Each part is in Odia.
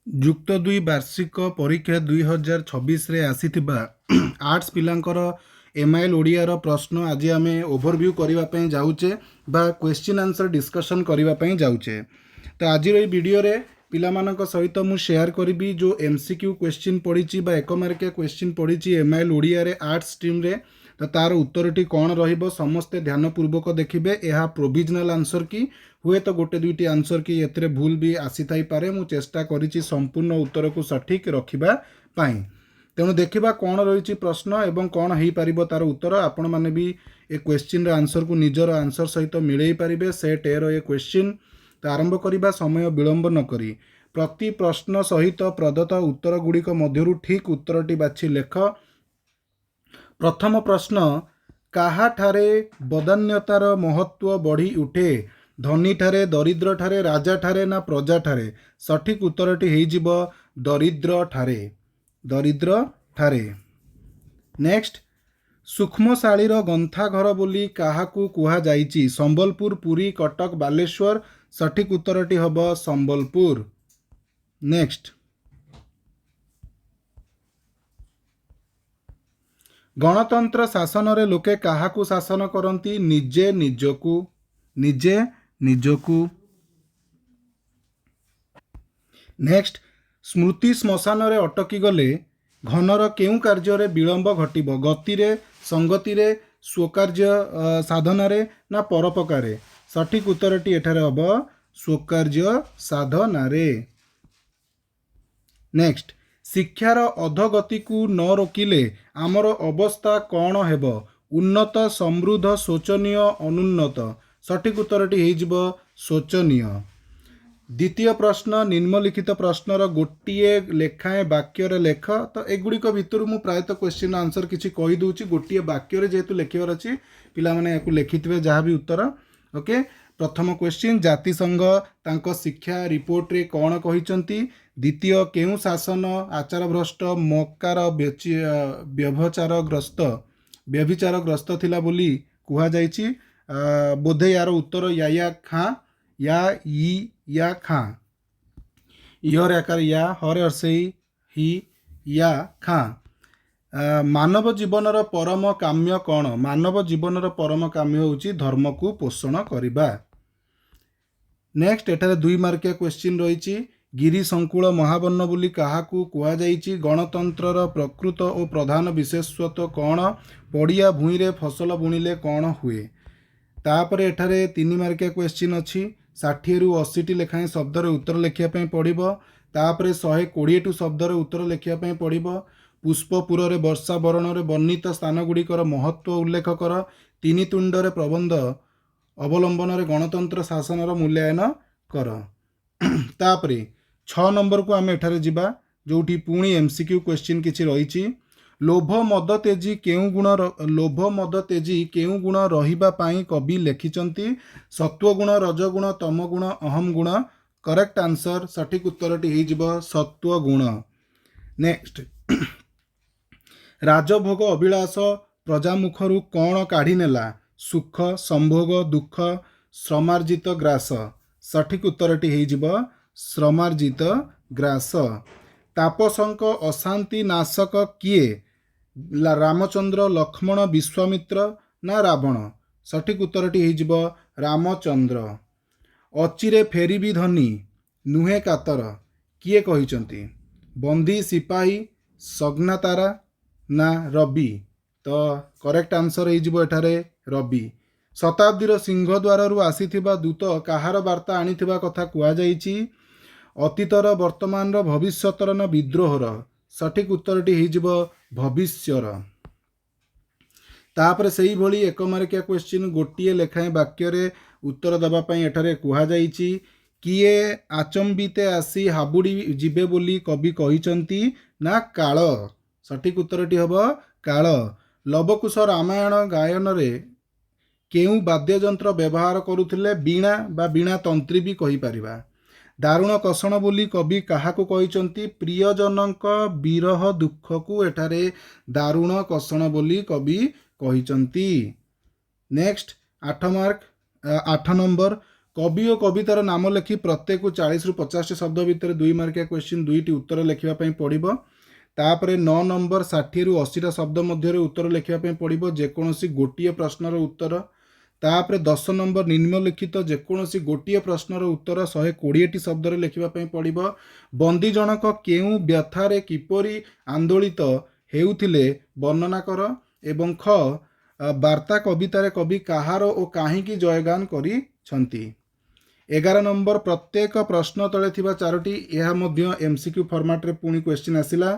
ଯୁକ୍ତ 2 ବାର୍ଷିକ ପରୀକ୍ଷା 2026 ଆସିଥିବା ଆର୍ଟ୍ସ ପିଲାଙ୍କର MIL ଓଡ଼ିଆର ପ୍ରଶ୍ନ ଆଜି ଆମେ ଓଭରଭ୍ୟୁ କରିବା ପାଇଁ ଯାଉଛେ ବା କ୍ୱେଶ୍ଚିନ୍ ଆନ୍ସର ଡିସ୍କସନ୍ କରିବା ପାଇଁ ଯାଉଛେ। ତ ଆଜିର ଏହି ଭିଡ଼ିଓରେ ପିଲାମାନଙ୍କ ସହିତ ମୁଁ ସେୟାର କରିବି ଯେଉଁ MCQ କ୍ୱେଶ୍ଚିନ୍ ପଡ଼ିଛି ବା ଏକ ମାର୍କିଆ କ୍ୱେଶ୍ଚିନ୍ ପଡ଼ିଛି MIL ଓଡ଼ିଆରେ ଆର୍ଟ୍ସ ଷ୍ଟ୍ରିମ୍ରେ। ତ ତାର ଉତ୍ତରଟି କ'ଣ ରହିବ ସମସ୍ତେ ଧ୍ୟାନପୂର୍ବକ ଦେଖିବେ। ଏହା ପ୍ରୋଭିଜନାଲ୍ ଆନ୍ସର କି ହୁଏତ ଗୋଟେ ଦୁଇଟି ଆନ୍ସର କି ଏଥିରେ ଭୁଲ ବି ଆସିଥାଇପାରେ। ମୁଁ ଚେଷ୍ଟା କରିଛି ସମ୍ପୂର୍ଣ୍ଣ ଉତ୍ତରକୁ ସଠିକ୍ ରଖିବା ପାଇଁ। ତେଣୁ ଦେଖିବା କ'ଣ ରହିଛି ପ୍ରଶ୍ନ ଏବଂ କ'ଣ ହେଇପାରିବ ତାର ଉତ୍ତର। ଆପଣମାନେ ବି ଏ କ୍ୱେଶ୍ଚିନ୍ର ଆନ୍ସରକୁ ନିଜର ଆନ୍ସର ସହିତ ମିଳେଇ ପାରିବେ। ସେଟ୍ ଏର ଏ କ୍ୱେଶ୍ଚିନ୍। ତ ଆରମ୍ଭ କରିବା ସମୟ ବିଳମ୍ବ ନ କରି ପ୍ରତି ପ୍ରଶ୍ନ ସହିତ ପ୍ରଦତ୍ତ ଉତ୍ତର ଗୁଡ଼ିକ ମଧ୍ୟରୁ ଠିକ୍ ଉତ୍ତରଟି ବାଛି ଲେଖ। ପ୍ରଥମ ପ୍ରଶ୍ନ, କାହାଠାରେ ବଦାନ୍ୟତାର ମହତ୍ଵ ବଢ଼ି ଉଠେ? ଧନୀଠାରେ, ଦରିଦ୍ରଠାରେ, ରାଜାଠାରେ ନା ପ୍ରଜାଠାରେ? ସଠିକ୍ ଉତ୍ତରଟି ହେଇଯିବ ଦରିଦ୍ରଠାରେ। ଦରିଦ୍ରଠାରେ। ନେକ୍ସଟ, ସୂକ୍ଷ୍ମଶାଳୀର ଗନ୍ଥାଘର ବୋଲି କାହାକୁ କୁହାଯାଇଛି? ସମ୍ବଲପୁର, ପୁରୀ, କଟକ, ବାଲେଶ୍ୱର। ସଠିକ୍ ଉତ୍ତରଟି ହେବ ସମ୍ବଲପୁର। ନେକ୍ସଟ, ଗଣତନ୍ତ୍ର ଶାସନରେ ଲୋକେ କାହାକୁ ଶାସନ କରନ୍ତି? ନିଜେ ନିଜକୁ। ନିଜେ ନିଜକୁ। ନେକ୍ସଟ, ସ୍ମୃତି ଶ୍ମଶାନରେ ଅଟକି ଗଲେ ଘନର କେଉଁ କାର୍ଯ୍ୟରେ ବିଳମ୍ବ ଘଟିବ? ଗତିରେ, ସଙ୍ଗତିରେ, ସ୍ୱକାର୍ଯ୍ୟ ସାଧନାରେ ନା ପରୋପକାରରେ? ସଠିକ୍ ଉତ୍ତରଟି ଏଠାରେ ହେବ ସ୍ୱକାର୍ଯ୍ୟ ସାଧନାରେ। ନେକ୍ସଟ, ଶିକ୍ଷାର ଅଧୋଗତିକୁ ନ ରୋକିଲେ ଆମର ଅବସ୍ଥା କ'ଣ ହେବ? ଉନ୍ନତ, ସମୃଦ୍ଧ, ଶୋଚନୀୟ, ଅନୁନ୍ନତ। ସଠିକ୍ ଉତ୍ତରଟି ହେଇଯିବ ଶୋଚନୀୟ। ଦ୍ୱିତୀୟ ପ୍ରଶ୍ନ, ନିମ୍ନଲିଖିତ ପ୍ରଶ୍ନର ଗୋଟିଏ ଲେଖାଏଁ ବାକ୍ୟରେ ଲେଖ। ତ ଏଗୁଡ଼ିକ ଭିତରୁ ମୁଁ ପ୍ରାୟତଃ କ୍ୱେଶ୍ଚିନ୍ ଆନ୍ସର କିଛି କହିଦେଉଛି। ଗୋଟିଏ ବାକ୍ୟରେ ଯେହେତୁ ଲେଖିବାର ଅଛି ପିଲାମାନେ ଏହାକୁ ଲେଖିଥିବେ ଯାହା ବି ଉତ୍ତର। ଓକେ, ପ୍ରଥମ କ୍ୱେଶ୍ଚିନ୍, ଜାତିସଂଘ ତାଙ୍କ ଶିକ୍ଷା ରିପୋର୍ଟରେ କ'ଣ କହିଛନ୍ତି? ଦ୍ୱିତୀୟ, କେଉଁ ଶାସନ ଆଚାରଭ୍ରଷ୍ଟ, ମକାର, ବ୍ୟଭିଚାରଗ୍ରସ୍ତ ଥିଲା ବୋଲି କୁହାଯାଇଛି? ବୋଧେ ୟାର ଉତ୍ତର ୟା ଖାଁ, ୟା ଖାଁ। ଇହରେ ଆକାର ୟା, ହରେ ହର୍ଷେଇ ହି, ୟା ଖାଁ। ମାନବ ଜୀବନର ପରମ କାମ୍ୟ କ'ଣ? ମାନବ ଜୀବନର ପରମ କାମ୍ୟ ହେଉଛି ଧର୍ମକୁ ପୋଷଣ କରିବା। ନେକ୍ସଟ, ଏଠାରେ 2 ମାର୍କିଆ କ୍ୱେଶ୍ଚିନ୍ ରହିଛି। ଗିରି ସଙ୍କୁଳ ମହାବନ ବୋଲି କାହାକୁ କୁହାଯାଇଛି? ଗଣତନ୍ତ୍ରର ପ୍ରକୃତ ଓ ପ୍ରଧାନ ବିଶେଷତ୍ୱ କ'ଣ? ପଡ଼ିଆ ଭୂଇଁରେ ଫସଲ ବୁଣିଲେ କ'ଣ ହୁଏ? ତାପରେ ଏଠାରେ 3 ମାର୍କିଆ କ୍ୱେଶ୍ଚିନ୍ ଅଛି। 60ରୁ 80ଟି ଲେଖାଏଁ ଶବ୍ଦରେ ଉତ୍ତର ଲେଖିବା ପାଇଁ ପଡ଼ିବ। ତାପରେ 120ଟି ଶବ୍ଦରେ ଉତ୍ତର ଲେଖିବା ପାଇଁ ପଡ଼ିବ। ପୁଷ୍ପପୁରରେ ବର୍ଷା ବର୍ଣ୍ଣରେ ବର୍ଣ୍ଣିତ ସ୍ଥାନଗୁଡ଼ିକର ମହତ୍ଵ ଉଲ୍ଲେଖ କର। 3 ତୁଣ୍ଡରେ ପ୍ରବନ୍ଧ ଅବଲମ୍ବନରେ ଗଣତନ୍ତ୍ର ଶାସନର ମୂଲ୍ୟାୟନ କର। ତାପରେ 6 ନମ୍ବରକୁ ଆମେ ଏଠାରେ ଯିବା, ଯେଉଁଠି ପୁଣି MCQ କ୍ୱେଶ୍ଚିନ୍ କିଛି ରହିଛି। ଲୋଭ ମଦ ତେଜି କେଉଁ ଗୁଣ ରହିବା ପାଇଁ କବି ଲେଖିଛନ୍ତି? ସତ୍ୱଗୁଣ, ରଜଗୁଣ, ତମଗୁଣ, ଅହମ ଗୁଣ। କରେକ୍ଟ ଆନ୍ସର, ସଠିକ୍ ଉତ୍ତରଟି ହେଇଯିବ ସତ୍ୱଗୁଣ। ନେକ୍ସଟ, ରାଜଭୋଗ ଅଭିଳାଷ ପ୍ରଜାମୁଖରୁ କ'ଣ କାଢ଼ି ନେଲା? ସୁଖ, ସମ୍ଭୋଗ, ଦୁଃଖ, ଶ୍ରମାର୍ଜିତ ଗ୍ରାସ। ସଠିକ୍ ଉତ୍ତରଟି ହେଇଯିବ ଶ୍ରମାର୍ଜିତ ଗ୍ରାସ। ତାପସଙ୍କ ଅଶାନ୍ତି ନାଶକ କିଏ? ରାମଚନ୍ଦ୍ର, ଲକ୍ଷ୍ମଣ, ବିଶ୍ୱାମିତ୍ର ନା ରାବଣ? ସଠିକ୍ ଉତ୍ତରଟି ହେଇଯିବ ରାମଚନ୍ଦ୍ର। ଅଚିରେ ଫେରିବି ଧନୀ ନୁହେଁ କାତର କିଏ କହିଛନ୍ତି? ବନ୍ଦୀ, ସିପାହୀ, ସଗ୍ନାତାରା ନା ରବି? ତ କରେକ୍ଟ ଆନ୍ସର ହେଇଯିବ ଏଠାରେ ରବି। ଶତାବ୍ଦୀର ସିଂହଦ୍ୱାରରୁ ଆସିଥିବା ଦୂତ କାହାର ବାର୍ତ୍ତା ଆଣିଥିବା କଥା କୁହାଯାଇଛି? ଅତୀତର, ବର୍ତ୍ତମାନର, ଭବିଷ୍ୟତର ନା ବିଦ୍ରୋହର? ସଠିକ୍ ଉତ୍ତରଟି ହେଇଯିବ ଭବିଷ୍ୟର। ତାପରେ ସେଇଭଳି 1 ମାର୍କିଆ କ୍ୱେଶ୍ଚିନ୍ ଗୋଟିଏ ଲେଖାଏଁ ବାକ୍ୟରେ ଉତ୍ତର ଦେବା ପାଇଁ ଏଠାରେ କୁହାଯାଇଛି। କିଏ ଆଚମ୍ବିତେ ଆସି ହାବୁଡ଼ି ଯିବେ ବୋଲି କବି କହିଛନ୍ତି? ନା କାଳ। ସଠିକ୍ ଉତ୍ତରଟି ହେବ କାଳ। ଲବକୁଶ ରାମାୟଣ ଗାୟନରେ କେଉଁ ବାଦ୍ୟଯନ୍ତ୍ର ବ୍ୟବହାର କରୁଥିଲେ? ବୀଣା ବା ବୀଣା ତନ୍ତ୍ରୀ ବି କହିପାରିବା। ଦାରୁଣ କଷଣ ବୋଲି କବି କାହାକୁ କହିଛନ୍ତି? ପ୍ରିୟଜନଙ୍କ ବିରହ ଦୁଃଖକୁ ଏଠାରେ ଦାରୁଣ କଷଣ ବୋଲି କବି କହିଛନ୍ତି। ନେକ୍ସଟ, 8 ନମ୍ବର, कवि और कवितार नाम लिखि प्रत्येक 40 रु 50 शब्द भितर 2 मार्किया क्वेश्चन 2टी उत्तर लिखा पड़ो। तापर 9 नंबर 60 रु 80 शब्द मध्य उत्तर लिखा पड़ो जेकोसी गोटे प्रश्नर उत्तर। तापर 10 नंबर निम्नलिखित जेकोसी गोटे प्रश्नर उत्तर 120 शब्द लिखा पड़ो। बंदी जनक केउ व्यथारे किपरि आंदोलित हेउथिले वर्णना कर। एवं ख वार्ता कवितार कवि कहार और काहींकी जयगान करिसंती। 11 नंबर प्रत्येक प्रश्न तले थिबा 4टी यह मध्य एमसीक्यू फॉर्मेट रे पुणी क्वेश्चन आसिला।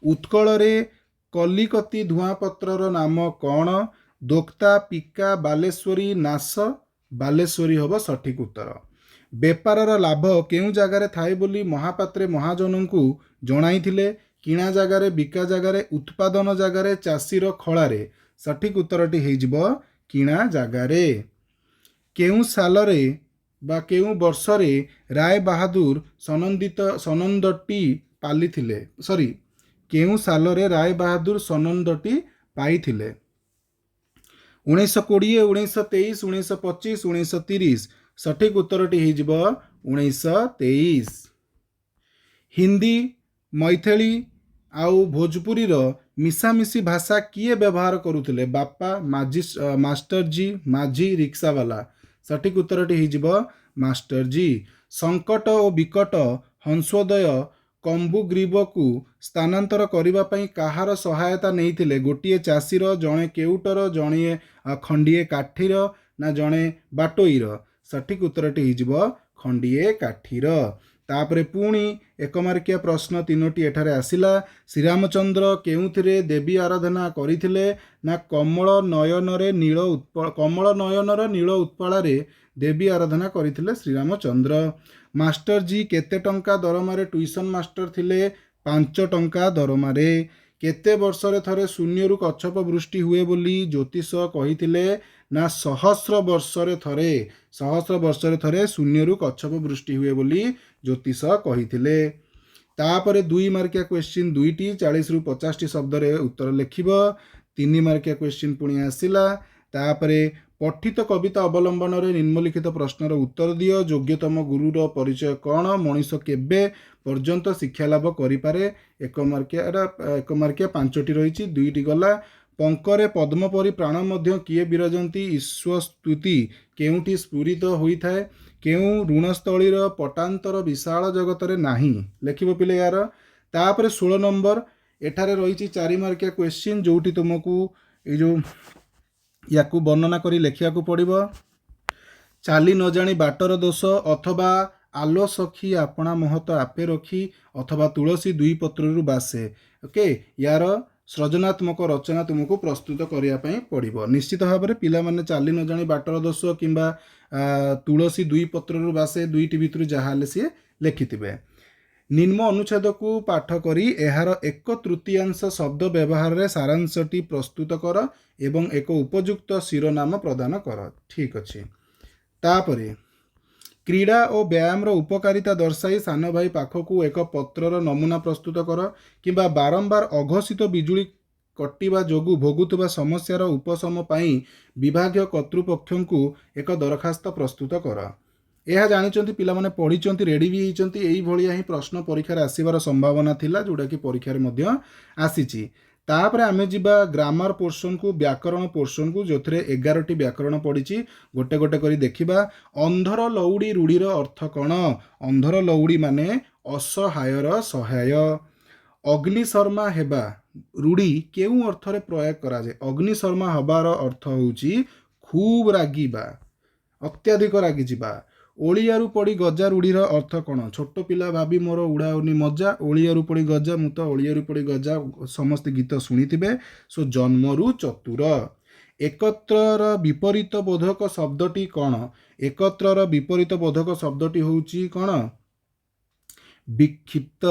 उत्कल रे कलिकती धुआपत्रर नाम कौन? दोक्ता पिका बालेश्वरी नाश बालेश्वरी हब सठिक उत्तर। बेपारर लाभ केउ जगार थाए बोली महापात्रे महाजनଙ୍କୁ जणाइथिले? किणा जगार बिका जगार उत्पादन जगार चाषीर खଳାରେ। सठिक उत्तरटी हेजिबो किणा जगारे। केउ सालरे बा केउ वर्षरे राय बहादुर सनंदटी पालिथिले सॉरी केउ सालरे राय बहादुर सनंदटी पाइथिले? 1920 1923 1925 1930। सठिक उत्तरटी हेजिबो 1923। हिंदी मैथिली आउ भोजपुरी रो मिसामिशी भाषा किए व्यवहार करुथिले? बापा मास्टर जी माझी रिक्शावाला। सठिक उत्तरटी हेजिबो मास्टर जी। संकट और विकट हंसोदय कंबुग्रीव को स्थानांतर करिबा पई कहार सहायता नैथिले? गोटिए चाषीर, जणे केउटर, जणे खंडिए काठीर ना जणे बाटोईर? सठिक उत्तरटी हेजिबो खंडिए काठीर। तापरे पुणी 1 मार्किया प्रश्न 3टी एठारे आसिला। श्रीरामचंद्र केउथिरे देवी आराधना करिथिले? ना कमल नयनर नील उत्पलारे देवी आराधना करिथिले श्रीरामचंद्र। मास्टर जी केते टंका दरमारे ट्यूशन मास्टर थिले? 5 टंका दरमारे। केते वर्षरे थरे शून्यरु कच्छप वृष्टि हुए बोली ज्योतिष कहिथिले? ना 100 वर्षरे थरे शून्यरु कच्छप वृष्टि हुए बोली ज्योतिष कहिथिले। तापरे 2 मार्किया क्वेश्चन 2टी 40 रु 50 शब्द रे उत्तर लिखिबो। 3 मार्किया क्वेश्चन पुणी आसिला। तापरे पठित कविता अवलंबन रे निम्नलिखित प्रश्नर उत्तर दियो। योग्यतम गुरुर परिचय कौन? मनीष केबे पर्यंत शिक्षा लाभ करिपारे? 1 मार्किया 5टी रही 2टी गला। पंकरे पद्म परी प्राण मध्य किए विराजंती? ईश्वस्तुति केउठी स्फुरित होइथाए? केउ ऋणस्थलीर पटांतर विशाल जगत रे नाही? लेखिबो पिले यार। तापरे 16 नंबर एठारे रही 4 मार्किया क्वेश्चन जोठी तुमको ए जो याकू वर्णना करी लेखिया को पड़िबो। चाली न जानी बाटर दोष अथवा आलो सखी आपणा महत आपे रखी अथवा तुलसी 2 पत्रु बासे। ओके यार सृजनात्मक रचना तुमको प्रस्तुत करिया पई पड़िबो। निश्चित भाव में पिला माने चाली न जानी बाटर दोष किंबा तुलसी 2 पत्रु बासे 2टी भितरु जहाले सी लेखिथिबे। निम्न अनुच्छेद को पाठ करी एहार 1/3 शब्द व्यवहार रे सारांशटी प्रस्तुत कर एवं एक उपयुक्त शिरोनाम प्रदान कर। ठीक अच्छे। तापरे क्रीड़ा और व्यायाम रो उपकारिता दर्शाई सान भाई पाखकू एक पत्रर नमूना प्रस्तुत कर किंबा बारंबार अघोषित बिजुली कटिबा जोगु भोगुतबा समस्यार उपशम पाई विभागीय कर्तृपक्षंकु एक दरखास्त प्रस्तुत कर। यह जानिचंती पिला माने पढ़िचंती रेडी भी होइचंती एई भलिया ही प्रश्न परीक्षा रे आसीबार संभावना थिला जोडा कि परीक्षा रे मध्य आसीची। तापरे आमे जिबा ग्रामर पोर्शन को व्याकरण पोर्शन को जोथरे 11टी व्याकरण पड़िची गोटे गोटे करी देखिबा। अंधर लौड़ी रूढ़ीर अर्थ कौन? अंधर लौड़ी माने असहायर सहाय। अग्निशर्मा हेबा रूढ़ी केउ अर्थरे प्रयोग करा जाए? अग्निशर्मा हबार अर्थ होउची खूब रागिबा, अत्याधिक रागी जिबा। ओलियारू पड़ी गजा रूढ़ीर अर्थ कौन? छोट पिला भाभी मोर उड़ाउनी मजा, ओलियारू पड़ी गजा मु तो ओलियारू पड़ी गजा समस्त गीत शुणिथिबे। सो जन्मरू चतुर। एकत्रर विपरीत बोधक शब्दटी कौन? एकत्रर विपरीत बोधक शब्दटी होउची कौन? विक्षिप्त।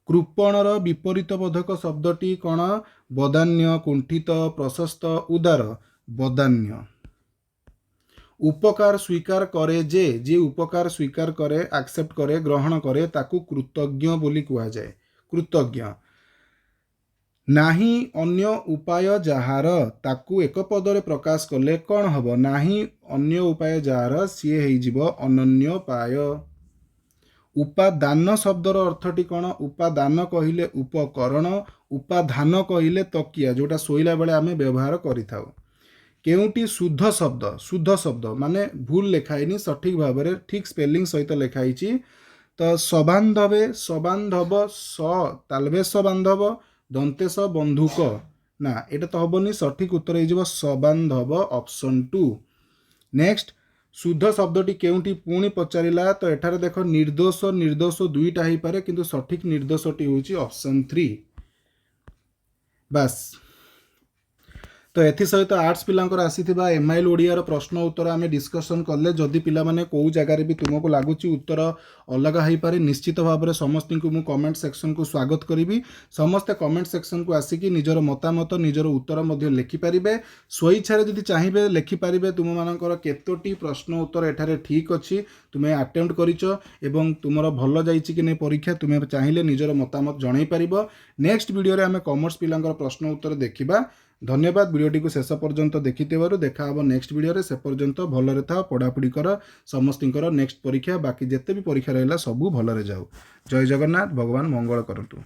कृपणर विपरीत बोधक शब्दटी कौन? बदान्य, कुंठित, प्रशस्त, उदार। बदान्य। उपकार स्वीकार करे जे उपकार स्वीकार करे, एक्सेप्ट करे, ग्रहण करे ताकू कृतज्ञ बोली कुहा जाए। कृतज्ञ। ନାହିଁ ଅନ୍ୟ ଉପାୟ ଯାହାର ତାକୁ ଏକ ପଦରେ ପ୍ରକାଶ କଲେ କ'ଣ ହେବ? ନାହିଁ ଅନ୍ୟ ଉପାୟ ଯାହାର ସିଏ ହେଇଯିବ ଅନନ୍ୟପାୟ। ଉପାଦାନ ଶବ୍ଦର ଅର୍ଥଟି କ'ଣ? ଉପାଦାନ କହିଲେ ଉପକରଣ, ଉପାଧାନ କହିଲେ ତକିଆ, ଯେଉଁଟା ଶୋଇଲା ବେଳେ ଆମେ ବ୍ୟବହାର କରିଥାଉ। କେଉଁଟି ଶୁଦ୍ଧ ଶବ୍ଦ ମାନେ ଭୁଲ ଲେଖା ହେଇନି, ସଠିକ ଭାବରେ ଠିକ ସ୍ପେଲିଂ ସହିତ ଲେଖା ହେଇଛି। ତ ସବାନ୍ଧବେ, ସବାନ୍ଧବ, ତାଲବେଶ ବାନ୍ଧବ, ଦନ୍ତେଶ ବନ୍ଧୁକ, ନା ଏଇଟା ତ ହବନି, ସଠିକ ଉତ୍ତର ହେଇଯିବ ସବାନ୍ଧବ, ଅପସନ୍ 2। ନେକ୍ସଟ, ଶୁଦ୍ଧ ଶବ୍ଦଟି କେଉଁଠି ପୁଣି ପଚାରିଲା, ତ ଏଠାରେ ଦେଖ ନିର୍ଦ୍ଦୋଷ ନିର୍ଦ୍ଦୋଷ ଦୁଇଟା ହେଇପାରେ, କିନ୍ତୁ ସଠିକ ନିର୍ଦ୍ଦୋଷଟି ହେଉଛି ଅପସନ୍ 3। ବାସ୍। ତ ଏଥିସହିତ ଆର୍ଟ୍ସ ପିଲାଙ୍କର ଆସିଥିବା ଏମ୍ଆଇଏଲ୍ ଓଡ଼ିଆର ପ୍ରଶ୍ନ ଉତ୍ତର ଆମେ ଡିସ୍କସନ୍ କଲେ। ଯଦି ପିଲାମାନେ କେଉଁ ଜାଗାରେ ବି ତୁମକୁ ଲାଗୁଛି ଉତ୍ତର ଅଲଗା ହେଇପାରେ, ନିଶ୍ଚିତ ଭାବରେ ସମସ୍ତଙ୍କୁ ମୁଁ କମେଣ୍ଟ ସେକ୍ସନକୁ ସ୍ୱାଗତ କରିବି। ସମସ୍ତେ କମେଣ୍ଟ ସେକ୍ସନକୁ ଆସିକି ନିଜର ମତାମତ, ନିଜର ଉତ୍ତର ମଧ୍ୟ ଲେଖିପାରିବେ। ସ୍ୱଇଚ୍ଛାରେ ଯଦି ଚାହିଁବେ ଲେଖିପାରିବେ ତୁମମାନଙ୍କର କେତୋଟି ପ୍ରଶ୍ନ ଉତ୍ତର ଏଠାରେ ଠିକ୍ ଅଛି, ତୁମେ ଆଟେମ୍ପ୍ଟ କରିଛ ଏବଂ ତୁମର ଭଲ ଯାଇଛି କି ନାହିଁ ପରୀକ୍ଷା, ତୁମେ ଚାହିଁଲେ ନିଜର ମତାମତ ଜଣାଇ ପାରିବ। ନେକ୍ସଟ ଭିଡ଼ିଓରେ ଆମେ କମର୍ସ ପିଲାଙ୍କର ପ୍ରଶ୍ନ ଉତ୍ତର ଦେଖିବା। ଧନ୍ୟବାଦ ଭିଡ଼ିଓଟିକୁ ଶେଷ ପର୍ଯ୍ୟନ୍ତ ଦେଖିଥିବାରୁ। ଦେଖା ହେବ ନେକ୍ସଟ ଭିଡ଼ିଓରେ। ସେ ପର୍ଯ୍ୟନ୍ତ ଭଲରେ ଥାଅ, ପଢ଼ାପଢ଼ି କର। ସମସ୍ତଙ୍କର ନେକ୍ସଟ ପରୀକ୍ଷା, ବାକି ଯେତେ ବି ପରୀକ୍ଷା ରହିଲା ସବୁ ଭଲରେ ଯାଉ। ଜୟ ଜଗନ୍ନାଥ, ଭଗବାନ ମଙ୍ଗଳ କରନ୍ତୁ।